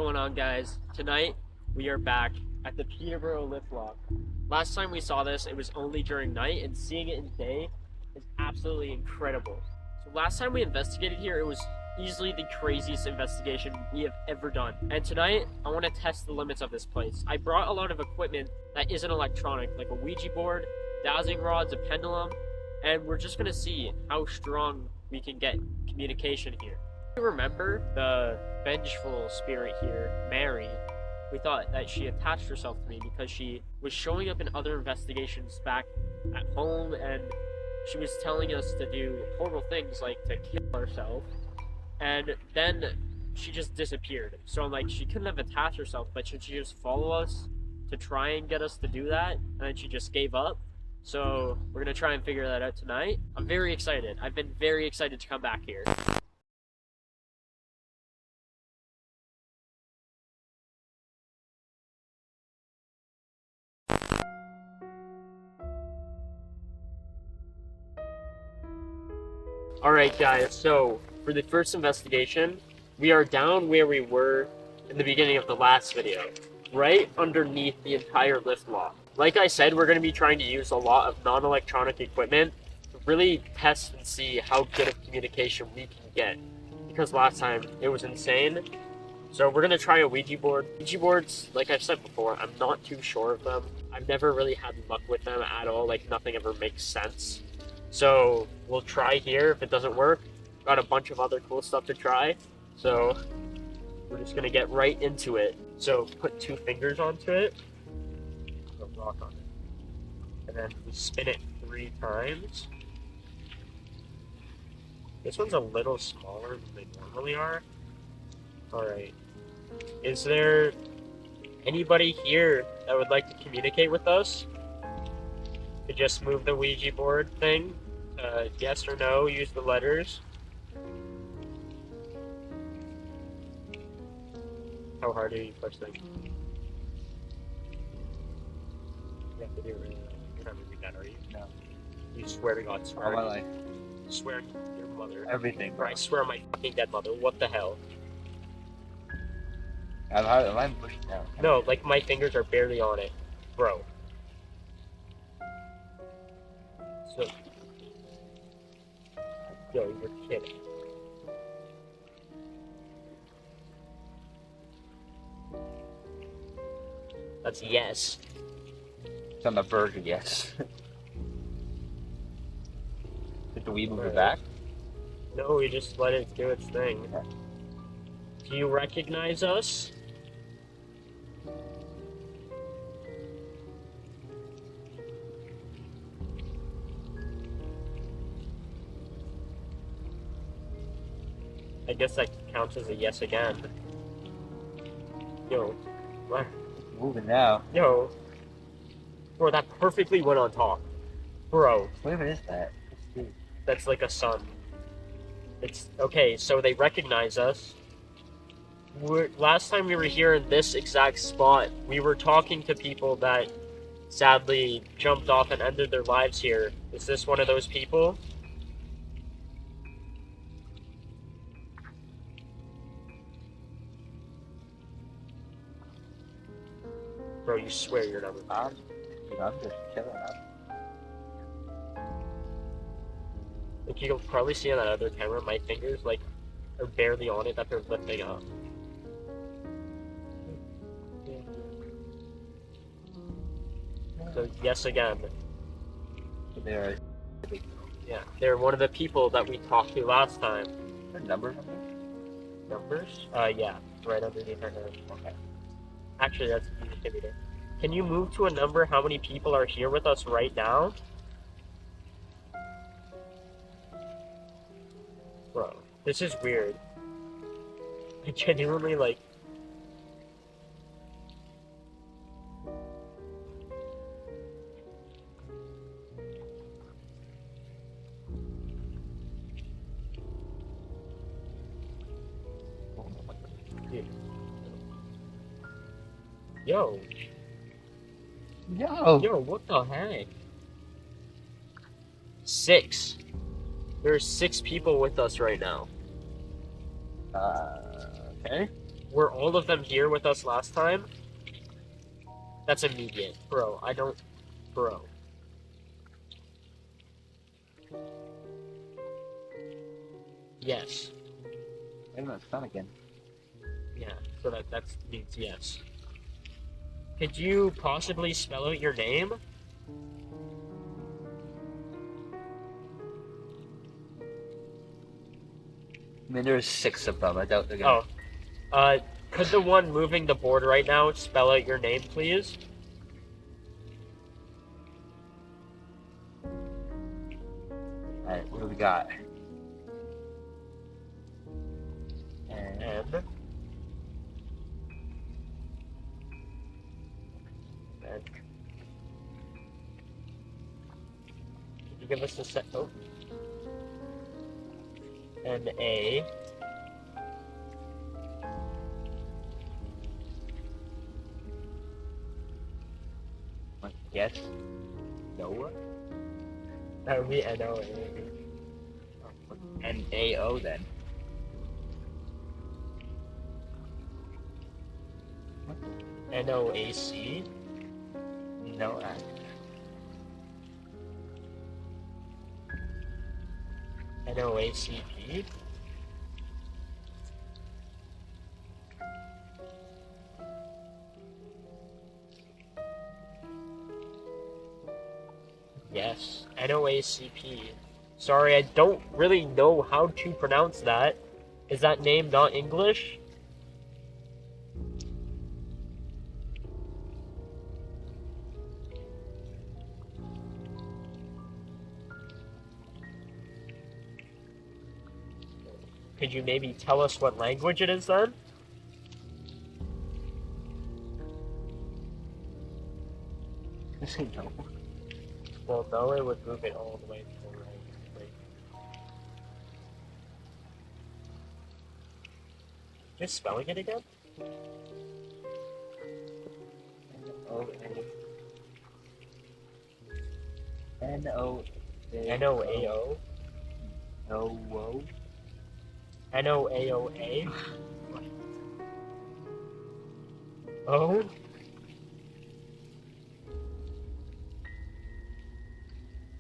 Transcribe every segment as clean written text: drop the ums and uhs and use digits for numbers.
Going on, guys? Tonight we are back at the Peterborough lift lock. Last time we saw this, it was only during night, and seeing it in day is absolutely incredible. So last time we investigated here, it was easily the craziest investigation we have ever done. And tonight, I want to test the limits of this place. I brought a lot of equipment that isn't electronic, like a Ouija board, dowsing rods, a pendulum, and we're just gonna see how strong we can get communication here. I remember the vengeful spirit here, Mary. We thought that she attached herself to me because she was showing up in other investigations back at home, and she was telling us to do horrible things like to kill ourselves, and then she just disappeared. So I'm like, she couldn't have attached herself, but should she just follow us to try and get us to do that? And then she just gave up. So we're gonna try and figure that out tonight. I'm very excited. I've been very excited to come back here. Alright guys, so for the first investigation, we are down where we were in the beginning of the last video, right underneath the entire lift lock. Like I said, we're going to be trying to use a lot of non-electronic equipment to really test and see how good of communication we can get, because last time it was insane. So we're going to try a Ouija board. Ouija boards, like I've said before, I'm not too sure of them. I've never really had luck with them at all, like nothing ever makes sense. So we'll try here. If it doesn't work, got a bunch of other cool stuff to try. So we're just gonna get right into it. So put 2 fingers onto it, put a rock on it, and then we spin it 3 times. This one's a little smaller than they normally are. Alright. Is there anybody here that would like to communicate with us? To just move the Ouija board thing? Yes or no, use the letters. How hard do you push things? You have to do it. You're not moving that, are you? No. You swear to God, swear. All my life. Swear to your mother. Everything, bro. Or I swear on my fucking dead mother. What the hell? I'm pushing down. No, like my fingers are barely on it. Bro. So. Yo, you're kidding. That's yes. It's on the verge of yes. Did we move it back? No, we just let it do its thing. Okay. Do you recognize us? I guess that counts as a yes again. Yo, what? It's moving now. Yo. Bro, that perfectly went on top. Bro. What even is that? That's like a sun. It's okay, so they recognize us. Last time we were here in this exact spot, we were talking to people that sadly jumped off and ended their lives here. Is this one of those people? Bro, you swear you're never. I'm just chilling out. Like, you can probably see on that other camera, my fingers, like, are barely on it that they're lifting up. So, yes again. There. Yeah, they're one of the people that we talked to last time. Are numbers on there? Numbers? Yeah, right underneath our name. Okay. Actually, that's a contributor. Can you move to a number how many people are here with us right now? Bro, this is weird. I genuinely, like... Dude. Yo. Yo, what the heck? 6. There's 6 people with us right now. Okay. Were all of them here with us last time? That's immediate. Bro, I don't... Bro. Yes. Wait a minute, it's done again. Yeah, so that means yes. Could you possibly spell out your name? I mean, there's 6 of them. I doubt they're gonna. Oh. Could the one moving the board right now spell out your name, please? Alright, what do we got? M. And could you give us a set? Oh. N-A. Yes. Noah. That would be N-O-A. N-A-O then. N-O-A-C. No. N-O-A-C-P. Yes, N-O-A-C-P. Sorry, I don't really know how to pronounce that. Is that name not English? Could you maybe tell us what language it is then? No. Well, no, it would move it all the way to the right. Wait. Just spelling it again? N-O. N-O-A-O? No. N-O-A-O-A? Oh?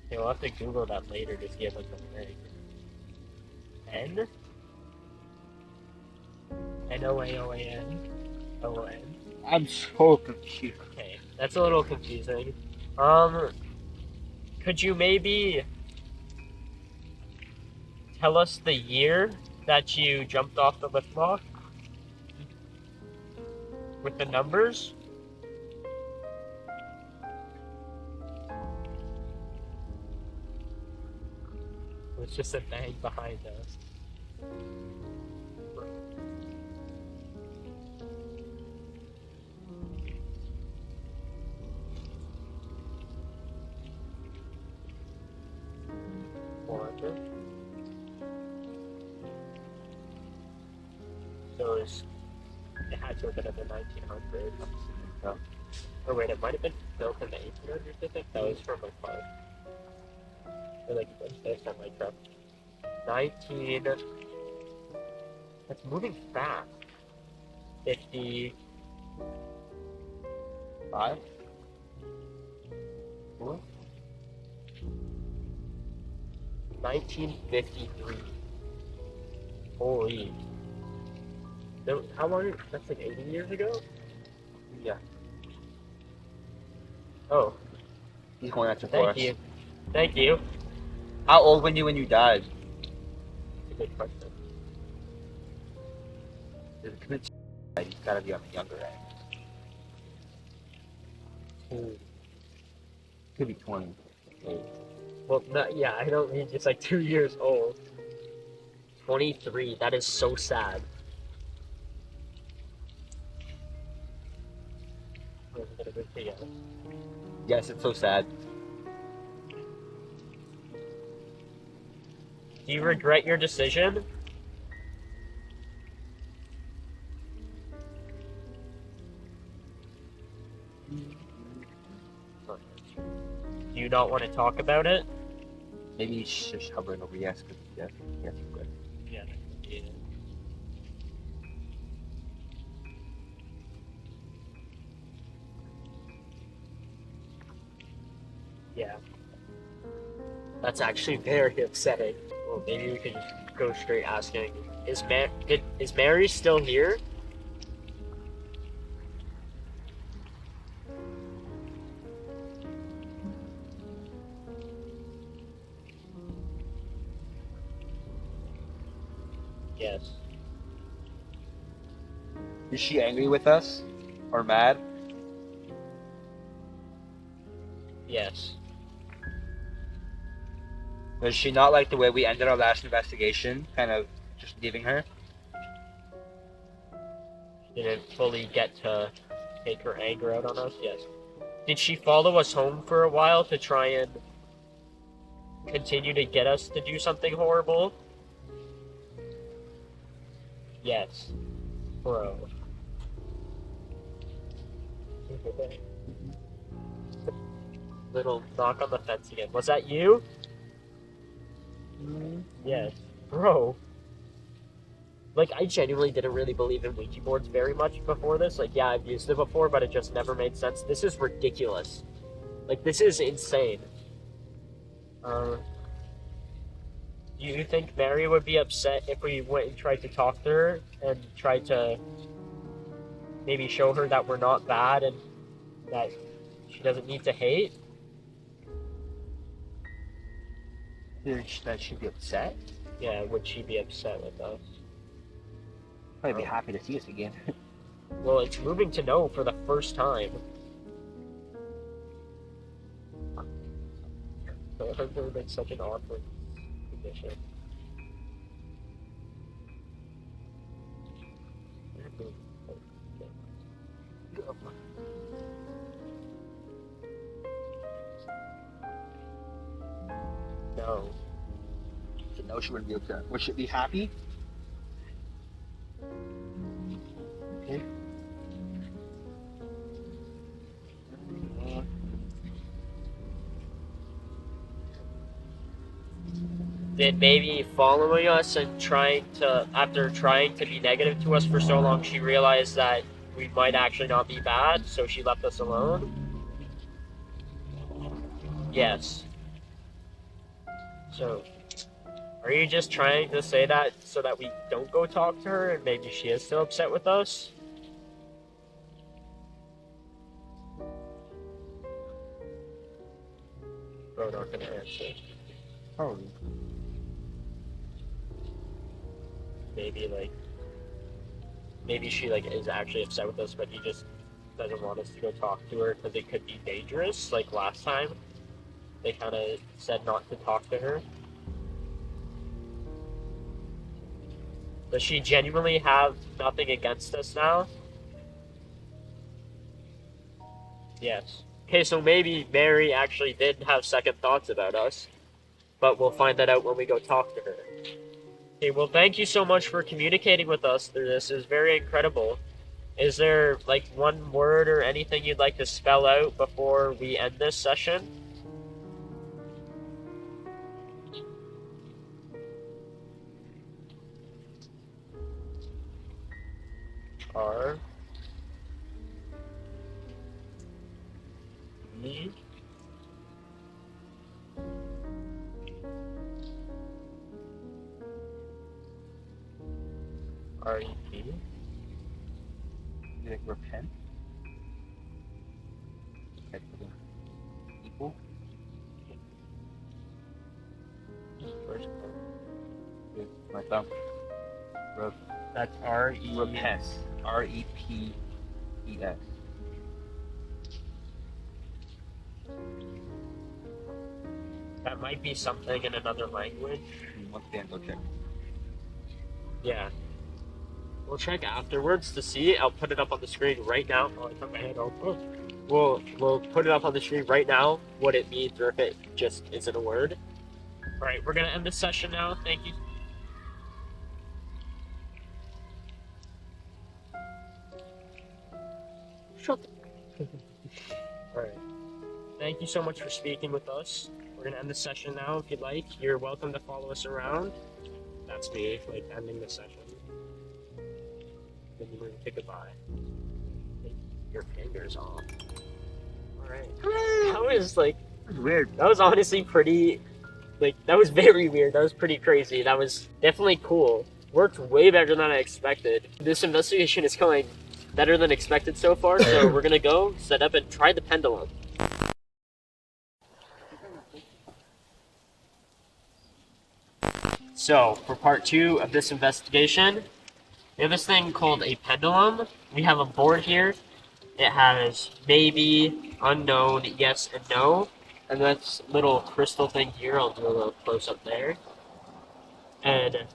Okay, we'll have to Google that later to see if it's a thing. N? N-O-A-O-A-N? O-N? I'm so confused. Okay, that's a little confusing. Could you maybe tell us the year that you jumped off the lift lock? With the numbers? It's just a bang behind us. So it had to have been in the 1900s. Or wait, it might have been built in the 1800s, I think. That was from like 5. Or like based on my truck. 19. That's moving fast. 50. 5? 4? 1953. Holy. So, how long? That's like 80 years ago? Yeah. Oh, He's going after thank forest. you. Thank you. How old were you when you died? That's a good question. If it commits suicide, he's gotta be on the younger end. Could be 20. Well, not, yeah, I don't mean just like 2 years old. 23, that is so sad. Yes, it's so sad. Do you regret your decision? Do you not want to talk about it? Maybe he's just hovering over yes, because yes, good. Yeah, Yeah. That's actually very upsetting. Well, maybe we can just go straight asking. Is Mary still here? Yes. Is she angry with us? Or mad? Yes. Does she not like the way we ended our last investigation? Kind of just leaving her? Didn't fully get to take her anger out on us? Yes. Did she follow us home for a while to try and continue to get us to do something horrible? Yes. Bro. Little knock on the fence again. Was that you? Yes. Bro. Like, I genuinely didn't really believe in Ouija boards very much before this. Like, yeah, I've used it before, but it just never made sense. This is ridiculous. Like, this is insane. Do you think Mary would be upset if we went and tried to talk to her and tried to maybe show her that we're not bad and that she doesn't need to hate? That she'd be upset? Yeah, would she be upset with us? Probably be happy to see us again. Well, it's moving to no for the first time. So her would make such an awkward condition. No. So no, she wouldn't be upset. Would she be happy? Okay. Then maybe following us and after trying to be negative to us for so long, she realized that we might actually not be bad, so she left us alone? Yes. So, are you just trying to say that so that we don't go talk to her and maybe she is still upset with us? Bro, not gonna answer. Probably. Maybe she is actually upset with us, but he just doesn't want us to go talk to her because it could be dangerous. Like last time, they kind of said not to talk to her. Does she genuinely have nothing against us now? Yes. Okay, so maybe Mary actually did have second thoughts about us, but we'll find that out when we go talk to her. Okay, well, thank you so much for communicating with us through this. It was very incredible. Is there, one word or anything you'd like to spell out before we end this session? R E R-E-P. You repent? Equal? First Good. My thumb. That's R-E. Repent. R-E-P-E-S. That might be something in another language. Once again, go check. Yeah. We'll check afterwards to see. I'll put it up on the screen right now. Oh, I took my hand off. Oh. We'll put it up on the screen right now, what it means, or if it just isn't a word. Alright, we're gonna end this session now. Thank you. Shut the... Alright. Thank you so much for speaking with us. We're gonna end the session now if you'd like. You're welcome to follow us around. That's me, ending the session. Then we're gonna say goodbye. Take your fingers off. Alright. How is, It's weird. That was honestly pretty, like, that was very weird. That was pretty crazy. That was definitely cool. Worked way better than I expected. This investigation is going better than expected so far, so we're gonna go set up and try the pendulum. So, for part 2 of this investigation, we have this thing called a pendulum. We have a board here. It has maybe, unknown, yes, and no. And this little crystal thing here, I'll do a little close up there. And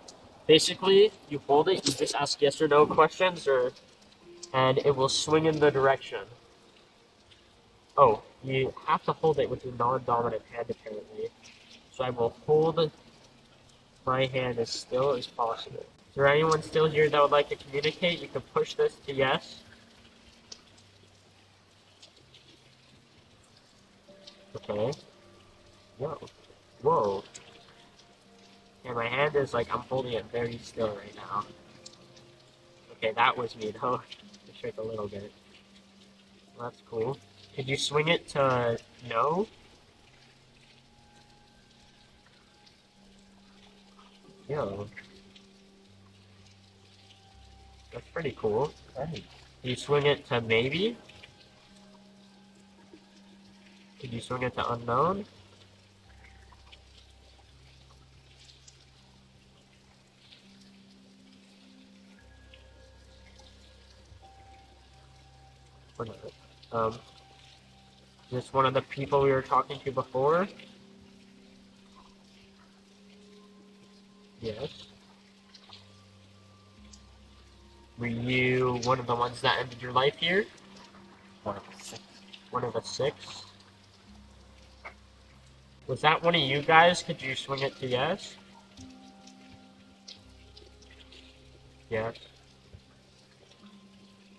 basically, you hold it, you just ask yes or no questions, and it will swing in the direction. Oh, you have to hold it with your non-dominant hand, apparently. So I will hold my hand as still as possible. Is there anyone still here that would like to communicate? You can push this to yes. Okay. Whoa. Whoa. And my hand is like, I'm holding it very still right now. Okay, that was me though. It shook a little bit. Well, that's cool. Could you swing it to no? Yo. That's pretty cool. Right. Can you swing it to maybe? Could you swing it to unknown? Or not? Is this one of the people we were talking to before? Yes. Were you one of the ones that ended your life here? One of the 6. One of the 6? Was that one of you guys? Could you swing it to yes? Yes.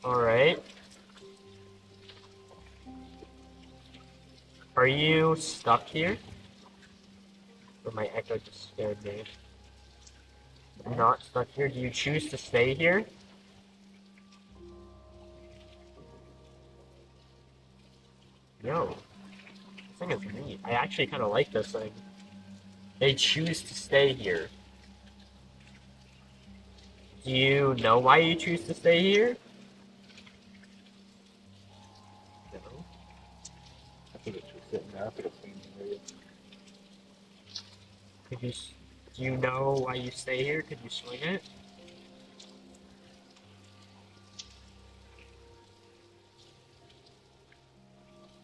Alright. Are you stuck here? Or my echo just scared me. I'm not stuck here. Do you choose to stay here? No. This thing is neat. I actually kind of like this thing. They choose to stay here. Do you know why you choose to stay here? No. I think it's just sitting there. I think it's being weird. Could you? Do you know why you stay here? Could you swing it?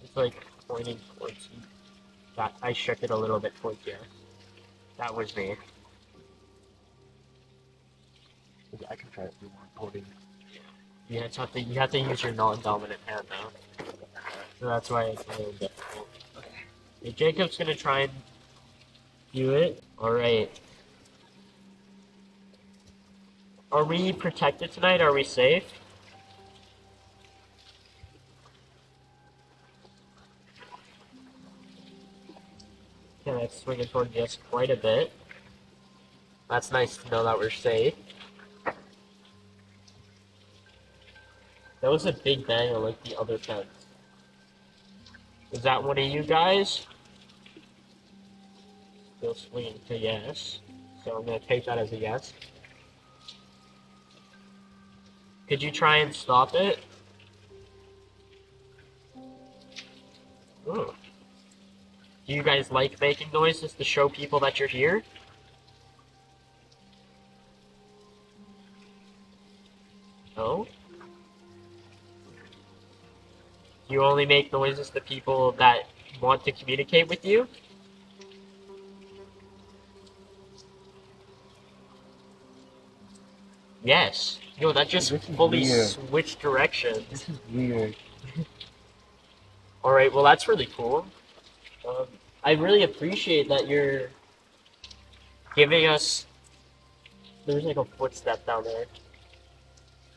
It's like pointing towards you. That I shook it a little bit towards you. That was me. I can try it if you want. Holding. You have to use your non-dominant hand now. So that's why it's a little difficult. Okay, Jacob's gonna try and do it. Alright. Are we protected tonight? Are we safe? Okay, that's swinging towards us quite a bit. That's nice to know that we're safe. That was a big bang on like the other fence. Is that one of you guys? Still swinging to yes. So I'm gonna take that as a yes. Could you try and stop it? Ooh. Do you guys like making noises to show people that you're here? No? Do you only make noises to people that want to communicate with you? Yes. Yo, that just fully switched directions. This is weird. Alright, well that's really cool. I really appreciate that you're giving us... There's like a footstep down there.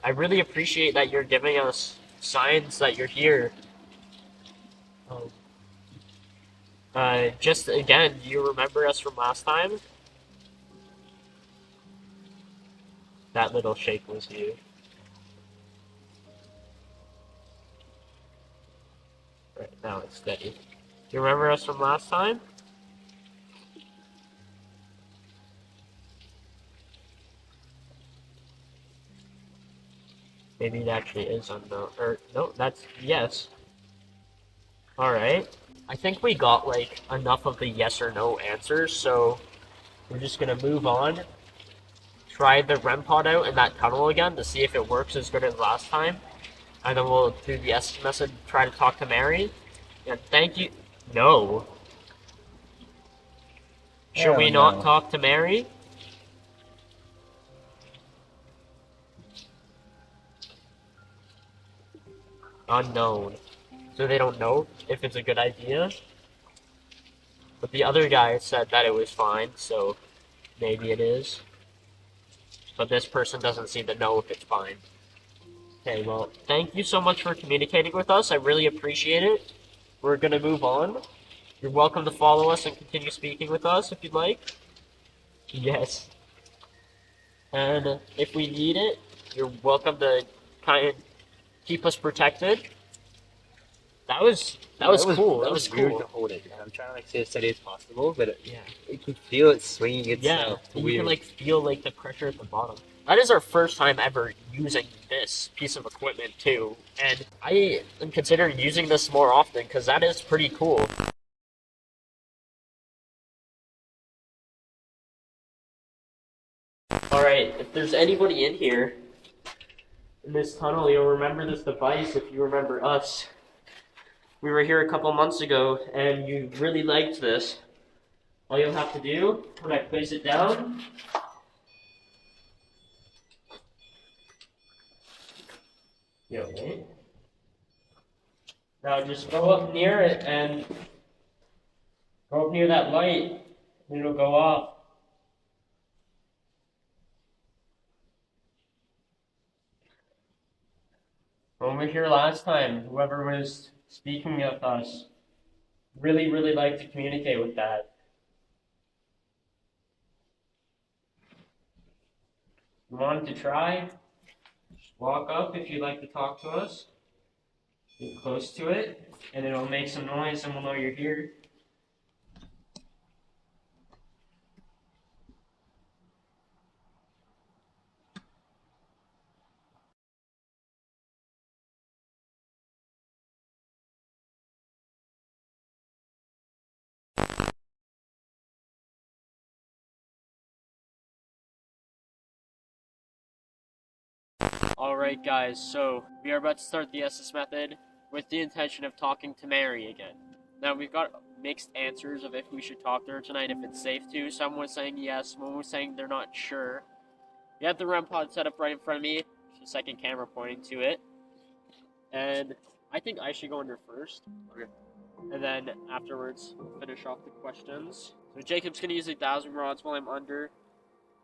I really appreciate that you're giving us signs that you're here. Just again, do you remember us from last time? That little shake was you. Right, now it's steady. Do you remember us from last time? Maybe it actually is unknown. Or, no, that's yes. Alright. I think we got, like, enough of the yes or no answers, so we're just gonna move on. Try the REM pod out in that tunnel again to see if it works as good as last time. And then we'll do the S method, try to talk to Mary. And thank you. No. Should we not talk to Mary? Unknown. So they don't know if it's a good idea. But the other guy said that it was fine, so maybe it is. But this person doesn't seem to know if it's fine. Okay, well, thank you so much for communicating with us. I really appreciate it. We're gonna move on. You're welcome to follow us and continue speaking with us if you'd like. Yes. And if we need it, you're welcome to kind of keep us protected. That was cool. That was weird cool. to hold it. I'm trying to like stay as steady as possible, but Yeah. you can feel it swinging itself. Yeah, you Weird. can like feel like the pressure at the bottom. That is our first time ever using this piece of equipment too, and I am considering using this more often because that is pretty cool. Alright, if there's anybody in here, in this tunnel, you'll remember this device if you remember us. We were here a couple months ago, and you really liked this. All you'll have to do, when I place it down, wait. Now just go up near it and go up near that light, and it'll go off. When we were here last time, whoever was speaking with us really liked to communicate with that. You wanted to try? Just walk up if you'd like to talk to us. Get close to it, and it'll make some noise and we'll know you're here. Alright guys, so we are about to start the SS method with the intention of talking to Mary again. Now we've got mixed answers of if we should talk to her tonight, if it's safe to. Some was saying yes, one was saying they're not sure. We have the REM pod set up right in front of me, the second camera pointing to it. And I think I should go under first. Okay. And then afterwards, we'll finish off the questions. So Jacob's going to use the dowsing rods while I'm under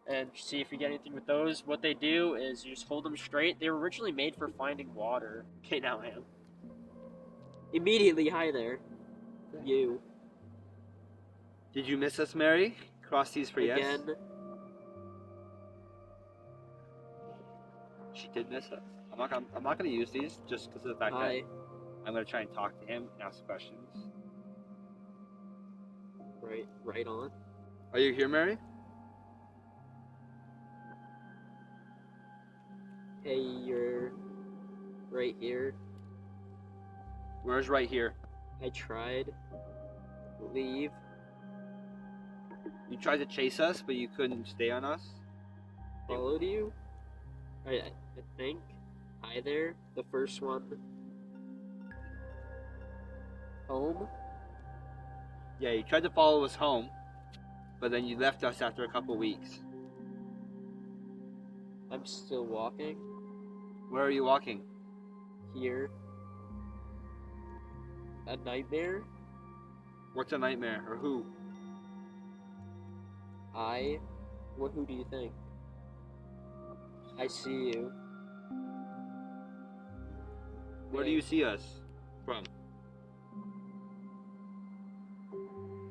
and see if we get anything with those. What they do is you just hold them straight. They were originally made for finding water. Okay, now I am. Immediately, hi there. You. Did you miss us, Mary? Cross these for yes. Again. She did miss us. I'm not gonna use these just because of the fact that I'm gonna try and talk to him and ask questions. Right on. Are you here, Mary? Hey, you're right here. Where's right here? I tried to leave. You tried to chase us, but you couldn't stay on us? Followed you? I think. Hi there. The first one. Home? Yeah, you tried to follow us home, but then you left us after a couple weeks. I'm still walking. Where are you walking? Here. A nightmare? What's a nightmare, or who? Who do you think? I see you. Where do you see us from?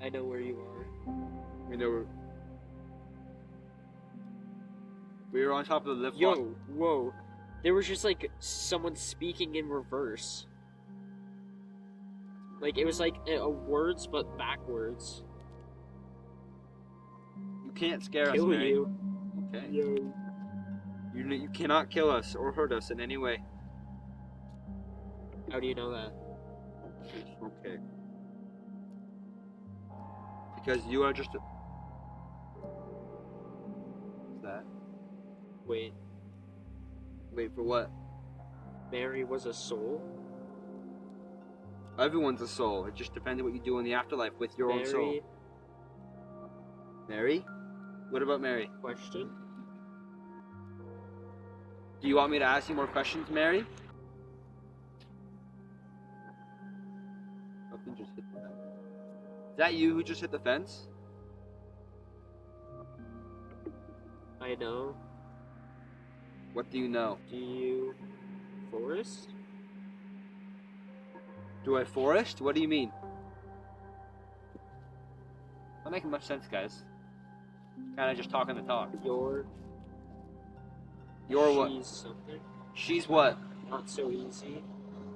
I know where you are. We know we were on top of the lift. Yo, whoa. There was just like someone speaking in reverse. Like, it was like a words, but backwards. You can't scare us, Kill Mary. you. Okay. Yo. You cannot kill us or hurt us in any way. How do you know that? Okay. Because you are just. What's that? Wait. Wait for what? Mary was a soul? Everyone's a soul. It just depends on what you do in the afterlife with your own soul. Mary? Mary? What about Mary? Question? Do you want me to ask you more questions, Mary? Something just hit the fence. Is that you who just hit the fence? I know. What do you know? Do you... Forest? Do I forest? What do you mean? Not making much sense, guys. Kinda just talking the talk. You're What? She's something. She's what? Not so easy.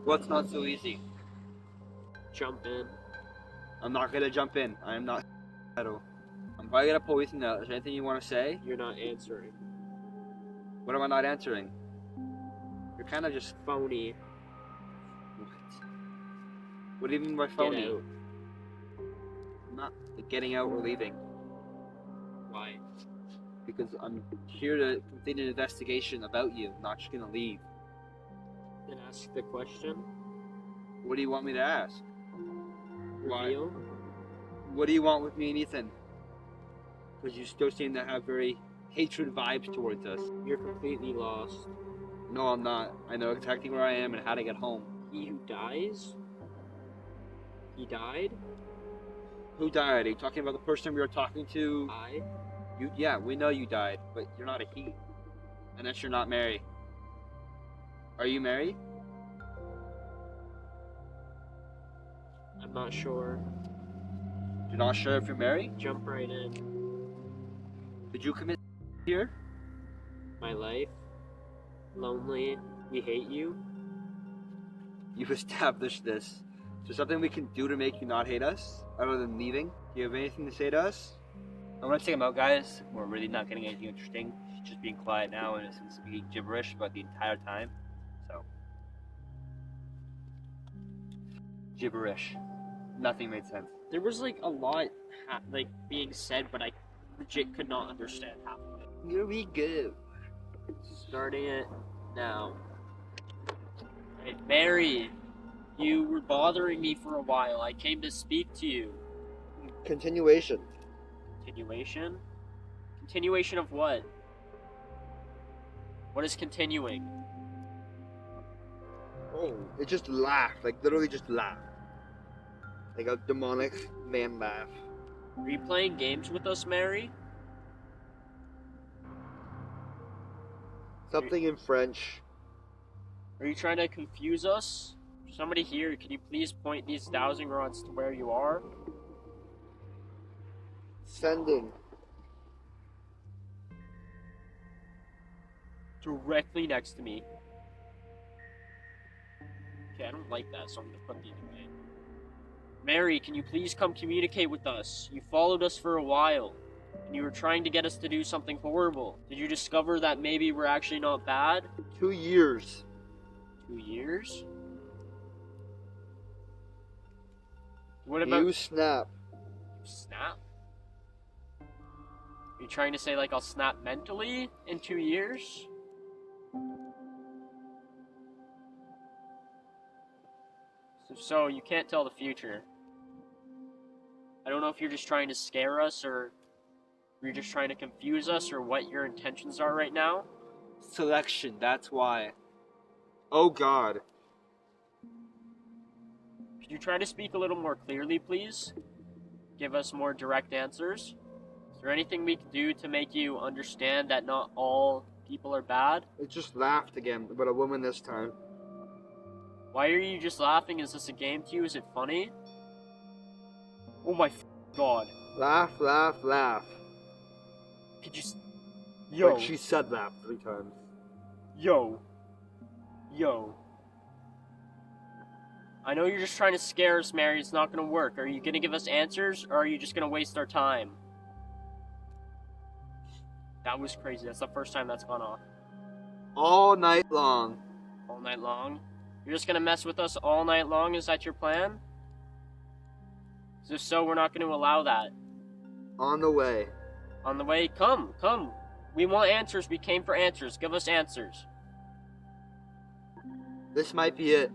What's not so easy? Jump in. I'm not gonna jump in. I am not. I'm probably gonna poison out. Is there anything you want to say? You're not answering. What am I not answering? You're kind of just. Phony. What do you mean by phony? Get out. I'm not getting out or leaving. Why? Because I'm here to complete an investigation about you. I'm not just gonna leave. Then ask the question. What do you want me to ask? Why? Reveal. What do you want with me and Ethan? Because you still seem to have very hatred vibes towards us. You're completely lost. No, I'm not. I know exactly where I am and how to get home. He who dies? He died? Who died? Are you talking about the person we were talking to? I? You, yeah, we know you died, but you're not a he. Unless you're not Mary. Are you Mary? I'm not sure. You're not sure if you're Mary? Jump right in. Did you commit here? My life? Lonely? We hate you? You've established this. Is there something we can do to make you not hate us? Other than leaving? Do you have anything to say to us? I'm gonna take him out, guys. We're really not getting anything interesting. She's just being quiet now and isn't speaking gibberish about the entire time. So. Gibberish. Nothing made sense. There was like a lot being said, but I legit could not understand half of it. Here we go. Starting it now. Hey, Mary, you were bothering me for a while. I came to speak to you. Continuation. Continuation? Continuation of what? What is continuing? Oh, it just laughed. Like, literally just laughed. Like a demonic man laugh. Are you playing games with us, Mary? Something in French. Are you trying to confuse us? Somebody here, can you please point these dowsing rods to where you are? Sending. Directly next to me. Okay, I don't like that, so I'm gonna put these away. Mary, can you please come communicate with us? You followed us for a while, and you were trying to get us to do something horrible. Did you discover that maybe we're actually not bad? 2 years. 2 years? What about... You snap. Snap? Are you trying to say like I'll snap mentally in 2 years? So you can't tell the future. I don't know if you're just trying to scare us or you're just trying to confuse us or what your intentions are right now. Selection, that's why. Oh God. Could you try to speak a little more clearly, please? Give us more direct answers. Is there anything we can do to make you understand that not all people are bad? It just laughed again, but a woman this time. Why are you just laughing? Is this a game to you? Is it funny? Oh my God. Laugh, laugh, laugh. Could you... Yo. Like she said laugh 3 times. Yo. Yo. I know you're just trying to scare us, Mary. It's not gonna work. Are you gonna give us answers, or are you just gonna waste our time? That was crazy. That's the first time that's gone off. All night long. All night long? You're just gonna mess with us all night long? Is that your plan? 'Cause if so, we're not gonna allow that. On the way. On the way, come. We want answers. We came for answers. Give us answers. This might be it.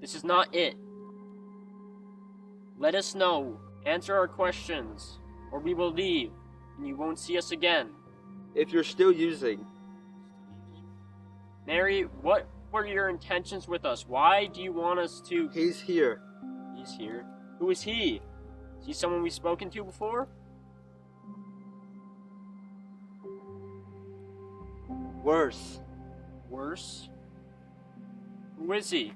This is not it. Let us know. Answer our questions, or we will leave, and you won't see us again. If you're still using. Mary, what were your intentions with us? Why do you want us to... He's here. He's here. Who is he? Is he someone we've spoken to before? Worse. Worse? Who is he?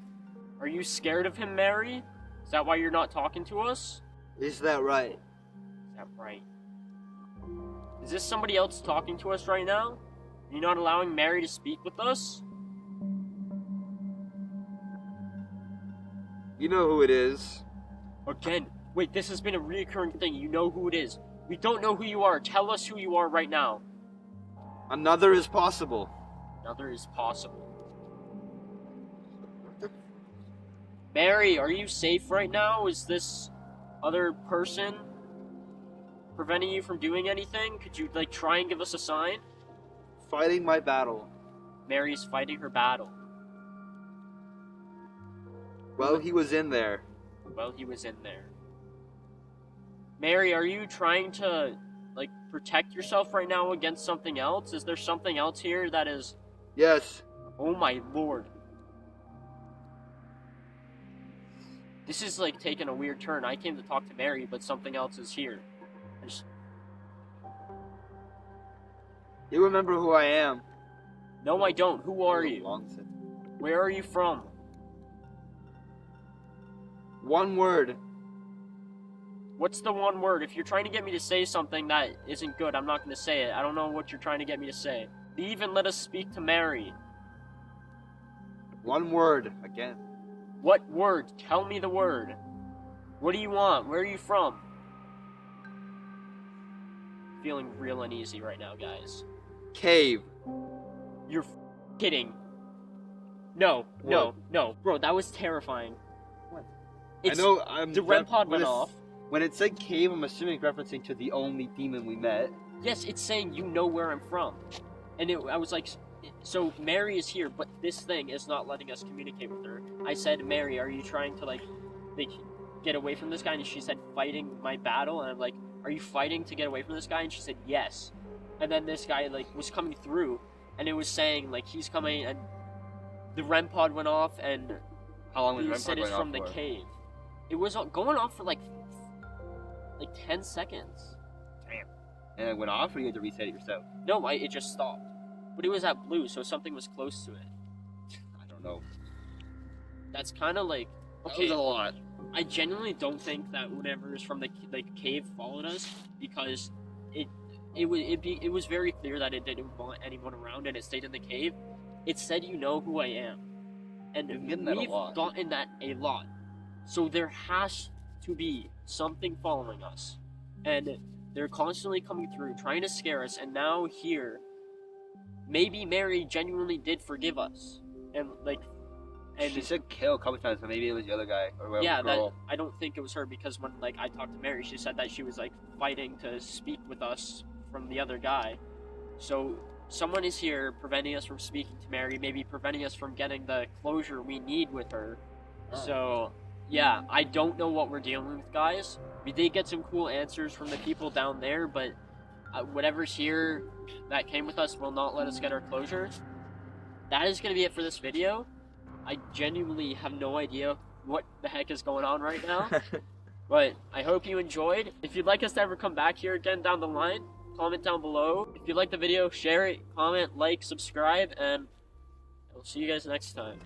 Are you scared of him, Mary? Is that why you're not talking to us? Is that right? Is that right? Is this somebody else talking to us right now? Are you not allowing Mary to speak with us? You know who it is. Again, wait, this has been a reoccurring thing. You know who it is. We don't know who you are. Tell us who you are right now. Another is possible. Another is possible. Mary, are you safe right now? Is this other person preventing you from doing anything? Could you, like, try and give us a sign? Fighting my battle. Mary's fighting her battle. Well, he was in there. Well, he was in there. Mary, are you trying to, like, protect yourself right now against something else? Is there something else here that is... Yes. Oh my lord. This is, like, taking a weird turn. I came to talk to Mary, but something else is here. You remember who I am? No, I don't. Who are you? Where are you from? One word. What's the one word? If you're trying to get me to say something that isn't good, I'm not going to say it. I don't know what you're trying to get me to say. Leave and let us speak to Mary. One word. Again. What word? Tell me the word. What do you want? Where are you from? Feeling real uneasy right now, guys. Cave. You're kidding. No. Bro, that was terrifying. What? It's, I know, the REM pod went off. When it said cave, I'm assuming referencing to the only demon we met. Yes, it's saying you know where I'm from. And I was like, so Mary is here, but this thing is not letting us communicate with her. I said, Mary, are you trying to, like get away from this guy? And she said, fighting my battle. And I'm like, are you fighting to get away from this guy? And she said, yes. And then this guy, like, was coming through, and it was saying, like, he's coming, and the REM pod went off, and how long was he REM said pod it's going from off the for? cave. It was going off for, like 10 seconds. Damn. And it went off, or you had to reset it yourself? No, it just stopped. But it was at blue, so something was close to it. I don't know. That's kind of like... Okay, that was a lot. I genuinely don't think that whatever is from the cave followed us, because it was very clear that it didn't want anyone around, and it stayed in the cave. It said, you know who I am. And we've gotten that a lot. So there has to be something following us. And they're constantly coming through, trying to scare us, and now here, maybe Mary genuinely did forgive us. And, like... And she said kill a couple times, but maybe it was the other guy or whatever. Yeah, girl. I don't think it was her, because when, like, I talked to Mary, she said that she was, like, fighting to speak with us from the other guy. So someone is here preventing us from speaking to Mary, maybe preventing us from getting the closure we need with her. Oh. So yeah, I don't know what we're dealing with, guys. We did get some cool answers from the people down there, but whatever's here that came with us will not let us get our closure. That is going to be it for this video. I genuinely have no idea what the heck is going on right now. But I hope you enjoyed. If you'd like us to ever come back here again down the line, comment down below. If you like the video, share it, comment, like, subscribe, and I'll see you guys next time.